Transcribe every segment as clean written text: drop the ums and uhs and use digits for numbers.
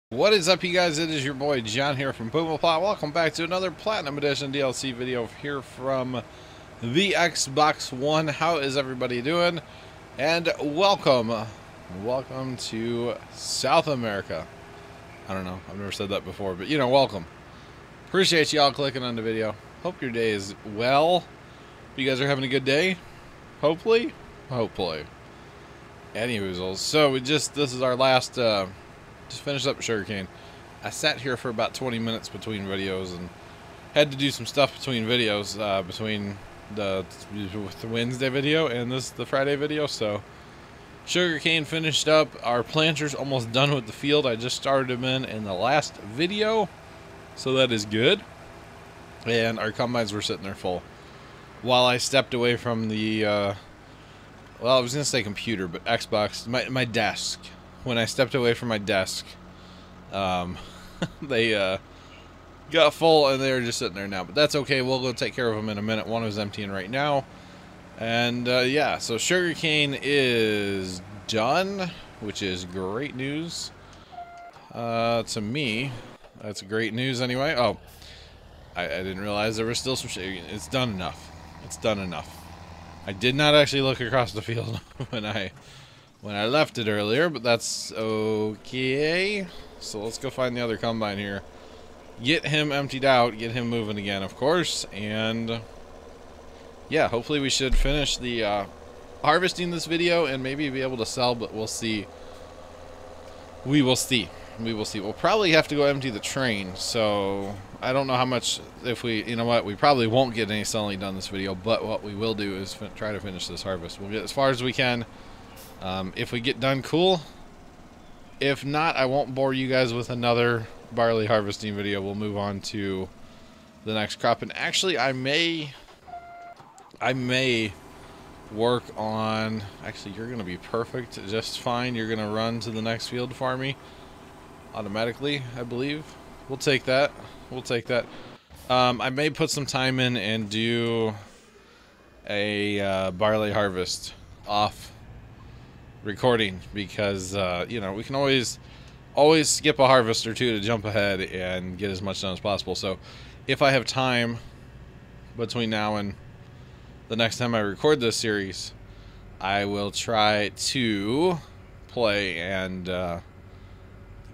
What is up, you guys? It is your boy John here from Puma, Plow. Welcome back to another Platinum Edition DLC video here from the Xbox One. How is everybody doing? And welcome to South America. I don't know, I've never said that before, but you know, welcome. Appreciate y'all clicking on the video. Hope your day is well. You guys are having a good day. Hopefully. Anyways, so this is our last. Just finished up Sugarcane. I sat here for about 20 minutes between videos and had to do some stuff between videos, between the Wednesday video and the Friday video. So Sugarcane finished up. Our planter's almost done with the field. I just started him in the last video, so that is good. And our combines were sitting there full. While I stepped away from the, well, I was going to say computer, but Xbox, my desk. When I stepped away from my desk, they got full and they're just sitting there now. But that's okay. We'll go take care of them in a minute. One is emptying right now. And yeah, so Sugarcane is done, which is great news. To me, that's great news anyway. Oh, I didn't realize there was still some sugar. It's done enough. It's done enough. I did not actually look across the field when I left it earlier, but that's okay. So let's go find the other combine here. Get him emptied out, get him moving again, of course, and yeah, hopefully we should finish the harvesting this video and maybe be able to sell, but we'll see. We will see. We'll probably have to go empty the train, so I don't know how much, if we, you know what, we probably won't get any selling done this video, but what we will do is try to finish this harvest. We'll get as far as we can. If we get done, cool. If not, I won't bore you guys with another barley harvesting video. We'll move on to the next crop. And actually, I may work on... Actually, you're going to be perfect just fine. You're going to run to the next field for me automatically, I believe. We'll take that. I may put some time in and do a barley harvest off recording, because you know, we can always skip a harvest or two to jump ahead and get as much done as possible. So if I have time between now and the next time I record this series, I will try to play and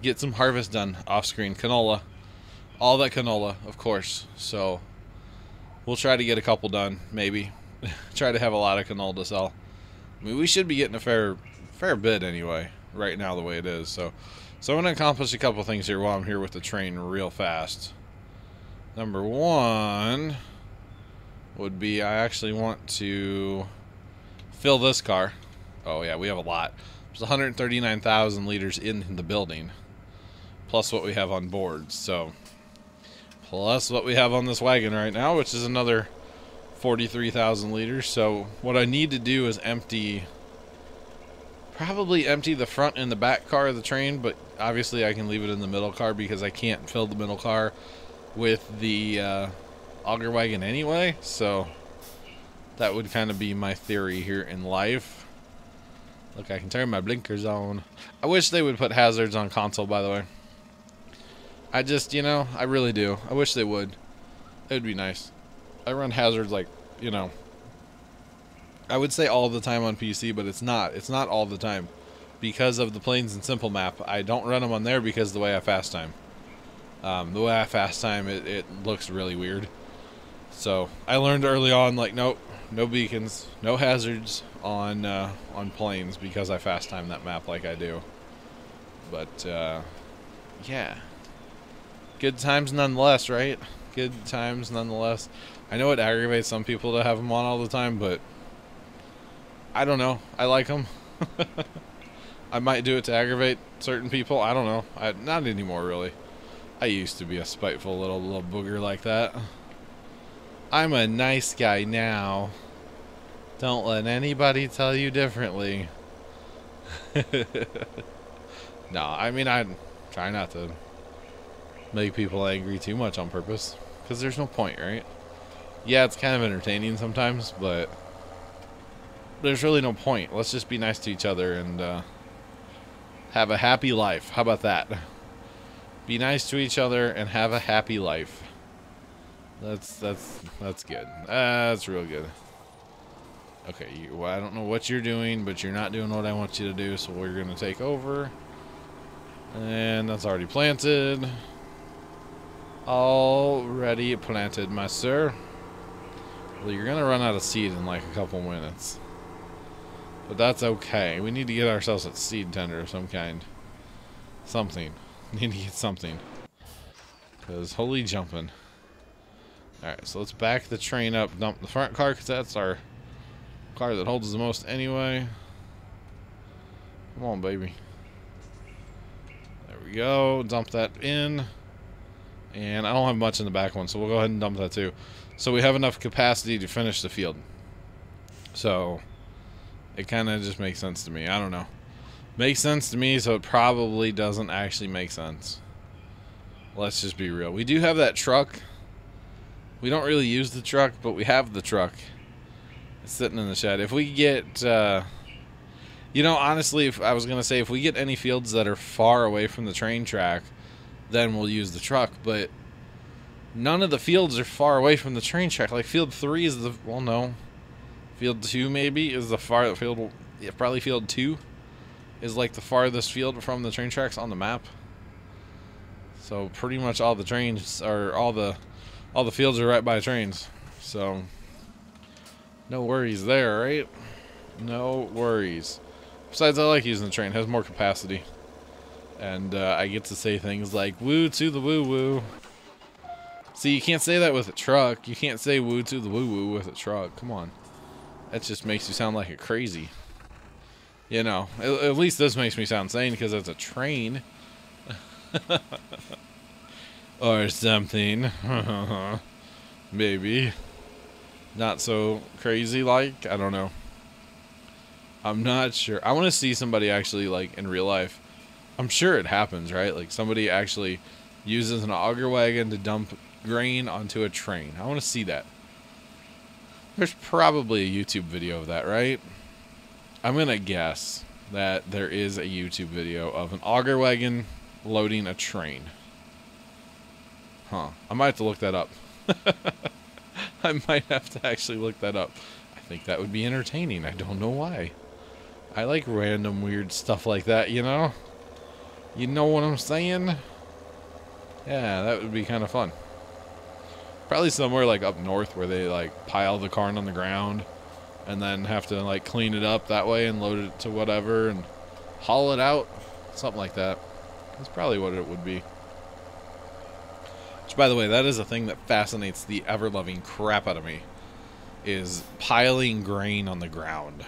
get some harvest done off screen. Canola, all that canola, of course. So we'll try to get a couple done, maybe. Try to have a lot of canola to sell. I mean, we should be getting a fair bit anyway, right now the way it is. So I'm going to accomplish a couple things here while I'm here with the train real fast. Number one would be, I actually want to fill this car. Oh yeah, we have a lot. There's 139,000 liters in the building, plus what we have on board. So plus what we have on this wagon right now, which is another 43,000 liters. So what I need to do is probably empty the front and the back car of the train, but obviously I can leave it in the middle car because I can't fill the middle car with the auger wagon anyway. So that would kind of be my theory here in life. Look, I can turn my blinkers on. I wish they would put hazards on console, by the way. I just, you know, I really do. I wish they would. It would be nice. I run hazards, like, you know, I would say all the time on PC, but it's not. It's not all the time. Because of the Plains and Simple map, I don't run them on there because of the way I fast time. The way I fast time, it looks really weird. So I learned early on, like, nope, no beacons, no hazards on Plains, because I fast time that map like I do. But yeah, good times nonetheless, right? Good times nonetheless. I know it aggravates some people to have them on all the time, but I don't know. I like them. I might do it to aggravate certain people. I don't know. Not anymore, really. I used to be a spiteful little booger like that. I'm a nice guy now. Don't let anybody tell you differently. No, I mean, I try not to make people angry too much on purpose, because there's no point, right? Yeah, it's kind of entertaining sometimes, but there's really no point. Let's just be nice to each other and have a happy life. How about that? Be nice to each other and have a happy life. That's good. That's real good. Okay, well, I don't know what you're doing, but you're not doing what I want you to do, so we're going to take over. And that's already planted. Already planted, my sir. Well, you're going to run out of seed in like a couple minutes. But that's okay. We need to get ourselves a seed tender of some kind. Something. Need to get something. Because holy jumping. Alright, so let's back the train up, dump the front car, because that's our car that holds the most anyway. Come on, baby. There we go. Dump that in. And I don't have much in the back one, so we'll go ahead and dump that too. So we have enough capacity to finish the field. So it kind of just makes sense to me. I don't know. Makes sense to me, so it probably doesn't actually make sense. Let's just be real. We do have that truck. We don't really use the truck, but we have the truck. It's sitting in the shed. If we get, you know, honestly, if I was going to say if we get any fields that are far away from the train track, then we'll use the truck. But none of the fields are far away from the train track. Like field 3 is the, well, no. Field 2 maybe is the far field, yeah, probably field 2 is like the farthest field from the train tracks on the map. So pretty much all the trains are, all the fields are right by trains. So no worries there, right? No worries. Besides, I like using the train. It has more capacity. And I get to say things like, woo to the woo-woo. See, you can't say that with a truck. You can't say woo to the woo-woo with a truck. Come on. That just makes you sound like a crazy. You know, at least this makes me sound sane because it's a train. Or something. Maybe. Not so crazy like. I don't know. I'm not sure. I want to see somebody actually, like, in real life. I'm sure it happens, right? Like, somebody actually uses an auger wagon to dump grain onto a train. I want to see that. There's probably a YouTube video of that, right? I'm going to guess that there is a YouTube video of an auger wagon loading a train. Huh. I might have to look that up. I might have to actually look that up. I think that would be entertaining. I don't know why. I like random weird stuff like that, you know? You know what I'm saying? Yeah, that would be kind of fun. Probably somewhere like up north where they like pile the corn on the ground and then have to like clean it up that way and load it to whatever and haul it out. Something like that. That's probably what it would be. Which, by the way, that is a thing that fascinates the ever-loving crap out of me, is piling grain on the ground.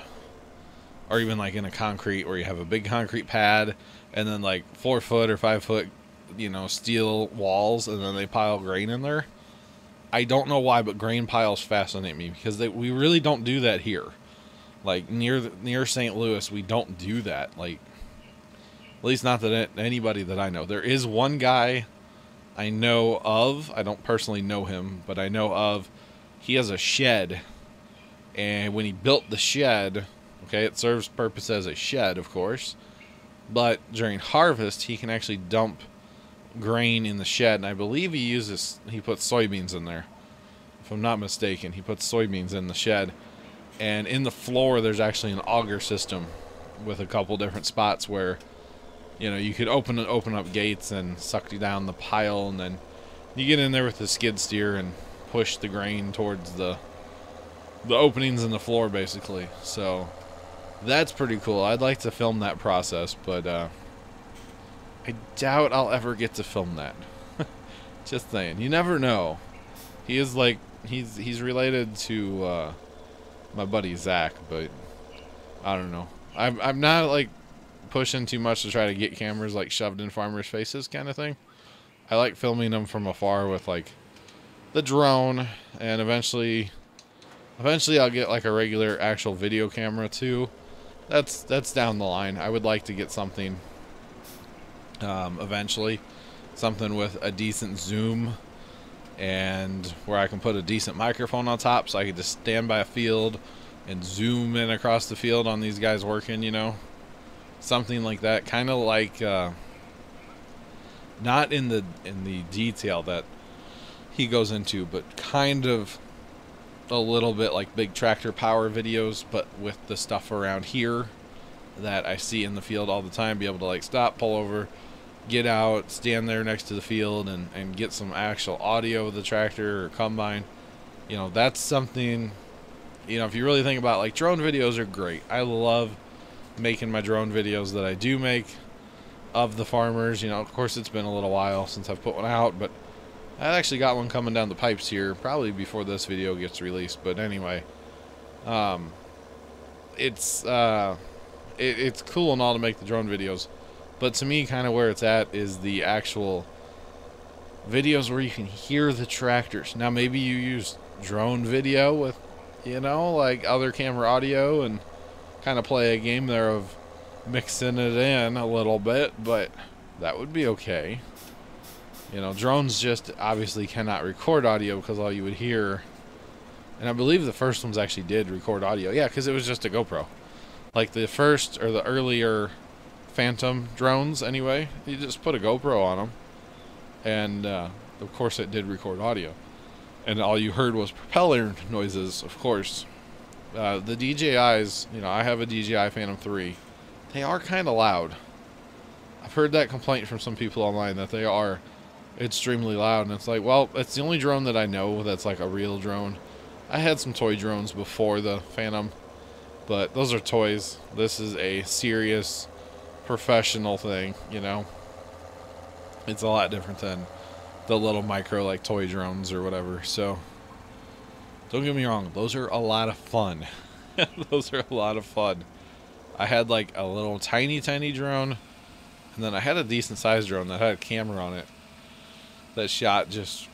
Or even like in a concrete where you have a big concrete pad and then like 4 foot or 5 foot, you know, steel walls, and then they pile grain in there. I don't know why, but grain piles fascinate me because we really don't do that here. Like near St. Louis, we don't do that. Like, at least not that anybody that I know. There is one guy I know of. I don't personally know him, but I know of. He has a shed, and when he built the shed, okay, it serves purpose as a shed, of course, but during harvest, he can actually dump grain in the shed, and I believe he puts soybeans in there. If I'm not mistaken, he puts soybeans in the shed, and in the floor, there's actually an auger system with a couple different spots where, you know, you could open up gates and suck you down the pile, and then you get in there with the skid steer and push the grain towards the openings in the floor, basically. So that's pretty cool. I'd like to film that process, but I doubt I'll ever get to film that. Just saying. You never know. He is like, he's related to my buddy Zach, but I don't know. I'm not like pushing too much to try to get cameras like shoved in farmers' faces kind of thing. I like filming them from afar with like the drone, and eventually I'll get like a regular actual video camera too. That's down the line. I would like to get something eventually, something with a decent zoom and where I can put a decent microphone on top so I can just stand by a field and zoom in across the field on these guys working, you know. Something like that, kind of like Not in the detail that he goes into, but kind of a little bit like big tractor power videos, but with the stuff around here that I see in the field all the time. Be able to like stop, pull over, get out, stand there next to the field, and get some actual audio of the tractor or combine. You know, that's something, you know, if you really think about, like, drone videos are great. I love making my drone videos that I do make of the farmers. You know, of course, it's been a little while since I've put one out, but I actually got one coming down the pipes here, probably before this video gets released. But anyway, it's cool and all to make the drone videos, but to me, kind of where it's at is the actual videos where you can hear the tractors. Now, maybe you use drone video with, you know, like other camera audio and kind of play a game there of mixing it in a little bit, but that would be okay. You know, drones just obviously cannot record audio because all you would hear, and I believe the first ones actually did record audio. Yeah, because it was just a GoPro. Like the first or the earlier Phantom drones, anyway, you just put a GoPro on them, and of course it did record audio. And all you heard was propeller noises, of course. The DJIs, you know, I have a DJI Phantom 3. They are kind of loud. I've heard that complaint from some people online that they are extremely loud, and it's like, well, it's the only drone that I know that's like a real drone. I had some toy drones before the Phantom, but those are toys. This is a serious professional thing, you know. It's a lot different than the little micro like toy drones or whatever. So don't get me wrong, those are a lot of fun. Those are a lot of fun. I had like a little tiny drone, and then I had a decent sized drone that had a camera on it that shot just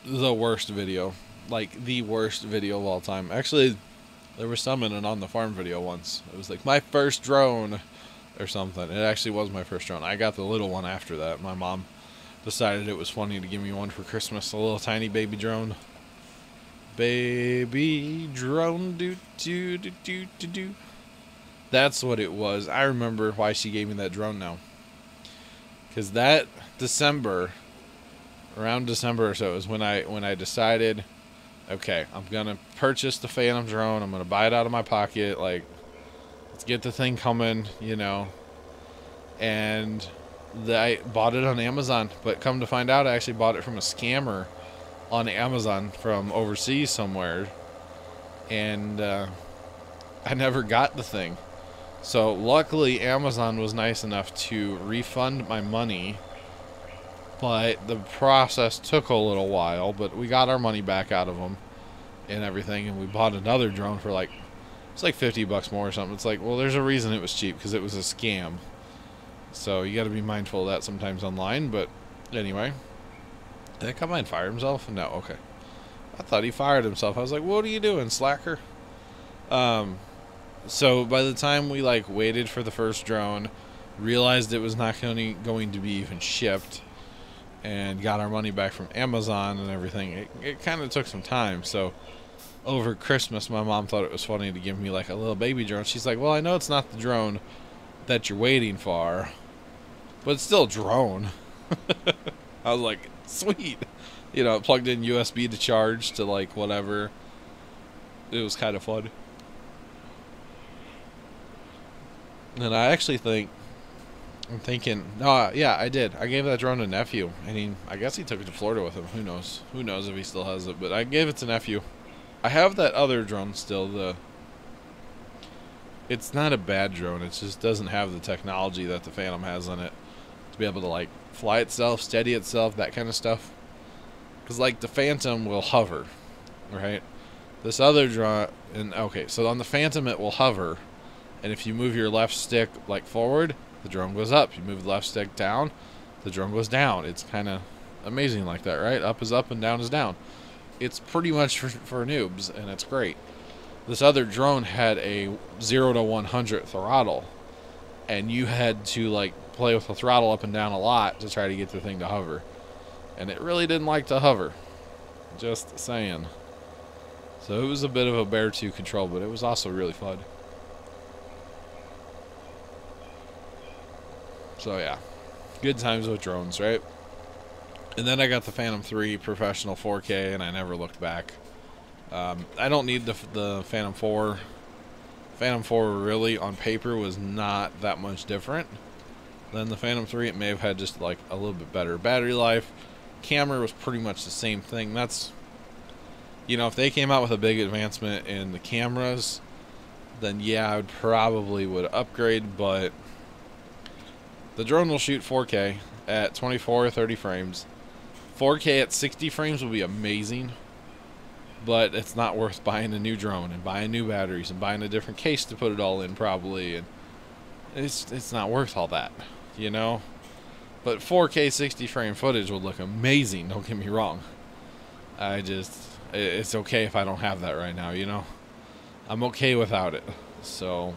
the worst video, like the worst video of all time. Actually, there was some in an On the Farm video once. It was like my first drone or something. It actually was my first drone. I got the little one after that. My mom decided it was funny to give me one for Christmas, a little tiny baby drone. Baby drone, do do do do do do. That's what it was. I remember why she gave me that drone now. Because that December, around December or so, is when I decided, okay, I'm gonna purchase the Phantom drone. I'm gonna buy it out of my pocket. Like, let's get the thing coming, you know. And I bought it on Amazon, but come to find out, I actually bought it from a scammer on Amazon from overseas somewhere, and I never got the thing. So luckily Amazon was nice enough to refund my money, but the process took a little while, but we got our money back out of them and everything, and we bought another drone for like, it's like $50 more or something. It's like, well, there's a reason it was cheap, because it was a scam. So you got to be mindful of that sometimes online. But anyway, did that combine fire himself? No, okay. I thought he fired himself. I was like, what are you doing, slacker? So by the time we like waited for the first drone, realized it was not going to be even shipped, and got our money back from Amazon and everything, it kind of took some time. So over Christmas, my mom thought it was funny to give me like a little baby drone. She's like, well, I know it's not the drone that you're waiting for, but it's still a drone. I was like, sweet. You know, it plugged in USB to charge to like whatever. It was kind of fun. And I actually I'm thinking, no, yeah, I did. I gave that drone to nephew. I mean, I guess he took it to Florida with him. Who knows? Who knows if he still has it? But I gave it to nephew. I have that other drone still. It's not a bad drone. It just doesn't have the technology that the Phantom has on it to be able to like fly itself, steady itself, that kind of stuff. Because like the Phantom will hover, right? This other drone, and okay, so on the Phantom it will hover, and if you move your left stick like forward, the drone goes up. You move the left stick down, the drone goes down. It's kind of amazing like that, right? Up is up and down is down. It's pretty much for noobs, and it's great. This other drone had a 0 to 100 throttle, and you had to like play with the throttle up and down a lot to try to get the thing to hover, and it really didn't like to hover. Just saying. So it was a bit of a bear to control, but it was also really fun. So yeah. Good times with drones, right? And then I got the Phantom 3 Professional 4K, and I never looked back. I don't need the Phantom 4. Phantom 4 really, on paper, was not that much different than the Phantom 3. It may have had just like a little bit better battery life. Camera was pretty much the same thing. That's, you know, if they came out with a big advancement in the cameras, then yeah, I would upgrade, but the drone will shoot 4K at 24 or 30 frames. 4K at 60 frames will be amazing, but it's not worth buying a new drone and buying new batteries and buying a different case to put it all in probably, and it's not worth all that, you know. But 4K 60 frame footage will look amazing, don't get me wrong. It's okay if I don't have that right now, you know. I'm okay without it. So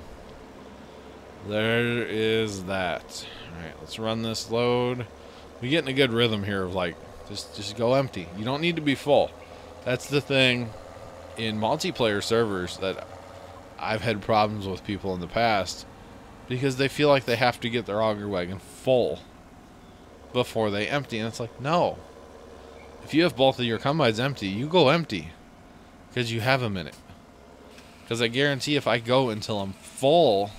there is that. Alright, let's run this load. We get in a good rhythm here of like just go empty. You don't need to be full. That's the thing in multiplayer servers that I've had problems with people in the past, because they feel like they have to get their auger wagon full before they empty, and it's like, no. If you have both of your combines empty, you go empty because you have a minute. Because I guarantee if I go until I'm full,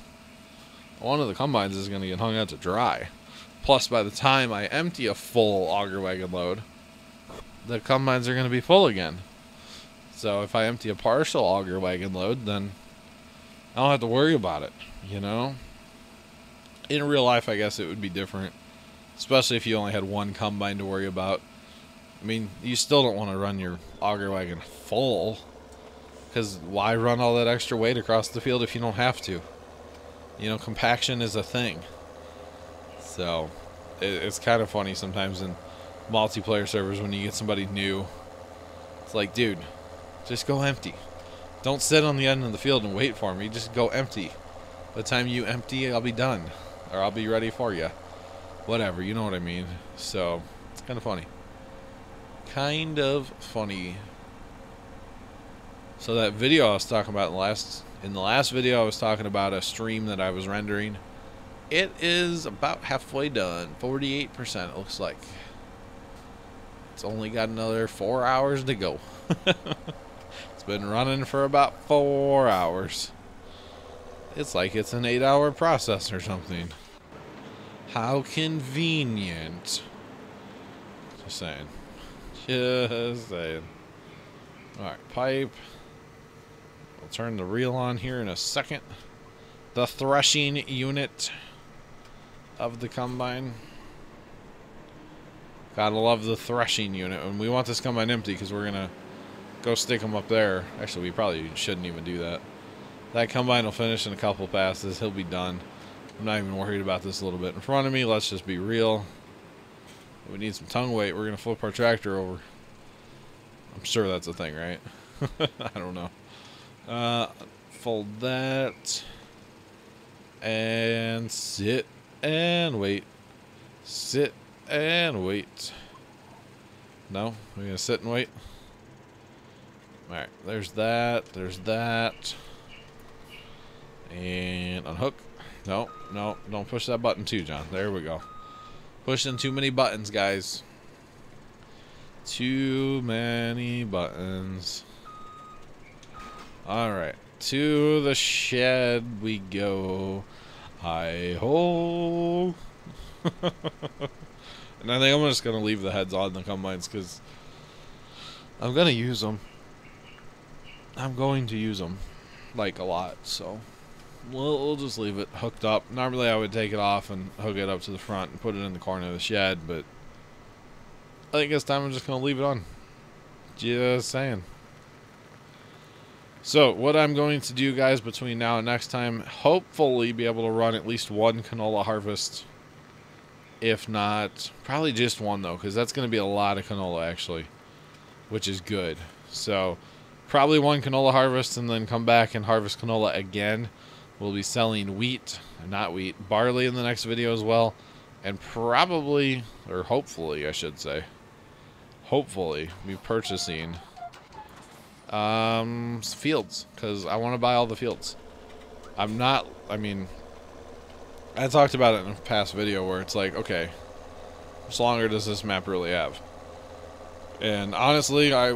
one of the combines is going to get hung out to dry. Plus, by the time I empty a full auger wagon load, the combines are going to be full again. So if I empty a partial auger wagon load, then I don't have to worry about it, you know? In real life, I guess it would be different, especially if you only had one combine to worry about. I mean, you still don't want to run your auger wagon full, because why run all that extra weight across the field if you don't have to? You know, compaction is a thing. So, it's kind of funny sometimes in multiplayer servers when you get somebody new. It's like, dude, just go empty. Don't sit on the end of the field and wait for me. Just go empty. By the time you empty, I'll be done. Or I'll be ready for you. Whatever, you know what I mean. So, it's kind of funny. Kind of funny. So that video I was talking about in the last video, I was talking about a stream that I was rendering. It is about halfway done. 48% it looks like. It's only got another 4 hours to go. It's been running for about 4 hours. It's like it's an 8-hour process or something. How convenient. Just saying. Just saying. Alright, pipe. I'll turn the reel on here in a second. The threshing unit of the combine. Gotta love the threshing unit. And we want this combine empty because we're gonna go stick them up there. Actually, we probably shouldn't even do that. That combine will finish in a couple passes. He'll be done. I'm not even worried about this a little bit in front of me. Let's just be real. We need some tongue weight. We're gonna flip our tractor over. I'm sure that's a thing, right? I don't know. Fold that. And sit and wait. Sit and wait. No? We're going to sit and wait? Alright, there's that. There's that. And unhook. No, no, don't push that button too, John. There we go. Pushing too many buttons, guys. Too many buttons. Alright. To the shed we go. Hi-ho. And I think I'm just going to leave the heads on the combines because I'm going to use them. I'm going to use them. Like, a lot, so we'll just leave it hooked up. Normally I would take it off and hook it up to the front and put it in the corner of the shed, but I think this time I'm just going to leave it on. Just saying. So, what I'm going to do, guys, between now and next time, hopefully be able to run at least one canola harvest. If not, probably just one, though, because that's going to be a lot of canola, actually, which is good. So, probably one canola harvest and then come back and harvest canola again. We'll be selling barley in the next video as well. And probably, or hopefully, I should say, be purchasing fields, because I want to buy all the fields. I talked about it in a past video where it's like, okay, much longer does this map really have? And honestly, I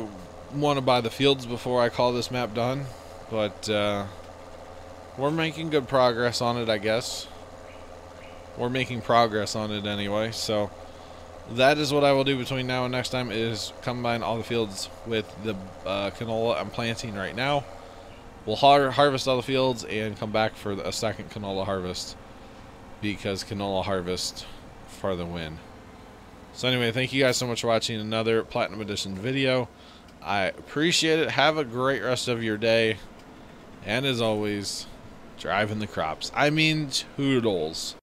want to buy the fields before I call this map done, but we're making good progress on it, I guess. We're making progress on it anyway, so that is what I will do between now and next time, is combine all the fields with the canola I'm planting right now. We'll harvest all the fields and come back for a second canola harvest, because canola harvest for the win. So anyway, thank you guys so much for watching another Platinum Edition video. I appreciate it. Have a great rest of your day. And as always, driving the crops. I mean, toodles.